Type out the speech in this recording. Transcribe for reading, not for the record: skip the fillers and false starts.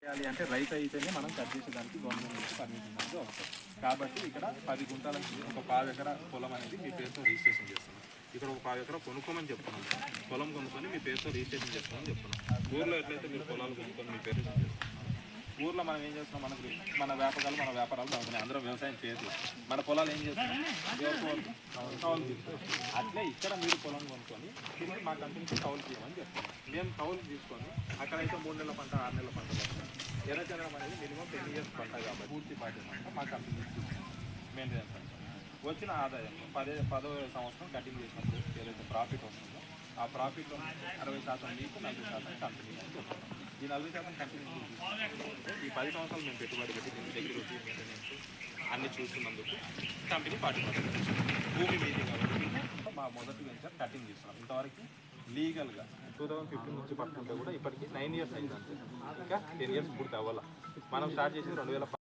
చేయాలి అంటే రైతు అయితేనే మనం కట్ చేసేదానికి గవర్నమెంట్ నుంచి పర్మిషన్ అనేది వస్తుంది. కాబట్టి ఇక్కడ 10 గుంటలకి ఒక 5 ఎకరా పొలం అనేది మీ పేరుతో రిజిస్ట్రేషన్ చేస్తున్నాం. ఇక్కడ ఒక 5 ఎకరా కొనుక్కోమని చెప్తున్నాం. పొలం కొనుక్కొని మీ పేరుతో రిజిస్ట్రేషన్ చేస్తామని చెప్తున్నాం. ఊర్లో ఎట్లయితే మీరు పొలాలు కొనుక్కొని మీ పేరు చేస్తున్నాం, ఊర్లో మనం ఏం చేస్తున్నాం, మనకు మన వ్యాపారాలు బాగున్నాయి, అందరం వ్యవసాయం చేయట్లేదు, మన పొలాలు ఏం చేస్తున్నాం, కౌలు తీసుకుంటాం. అట్లే ఇక్కడ మీరు పొలం కొనుక్కొని తిరిగి మా కంపెనీకి కౌలు తీయమని చెప్తున్నాం. మేము కౌలు తీసుకొని అక్కడైతే 3 నెలల పంట 6 నెలల పంట వస్తుంది. ఎర్రచందనం అనేది మినిమం 10 years పంట కాబట్టి పూర్తి బాధ్యత మా కంపెనీ మెయింటెనెన్స్ అంటే వచ్చిన ఆదాయం 10వ సంవత్సరం కటింగ్ చేసినప్పుడు ఏదైతే ప్రాఫిట్ వస్తుందో ఆ ప్రాఫిట్లో 60% మీకు 40% కంపెనీ అని చెప్తున్నాం. ఈ 40% కంపెనీ ఈ 10 సంవత్సరాలు మేము పెట్టుబడి పెట్టి దీని సెక్యూరిటీ మెయింటెనెన్స్ అన్ని చూస్తున్నందుకు కంపెనీ 40% భూమి మీది కాబట్టి మా మొదటి వెంచర్ కటింగ్ చేస్తున్నాం. ఇంతవరకు లీగల్గా 2015 నుంచి పట్టుకుంటే కూడా ఇప్పటికీ 9 years అయింది అంతే, ఇంకా 10 years పూర్తి అవ్వాలి. మనం స్టార్ట్ చేసి 2010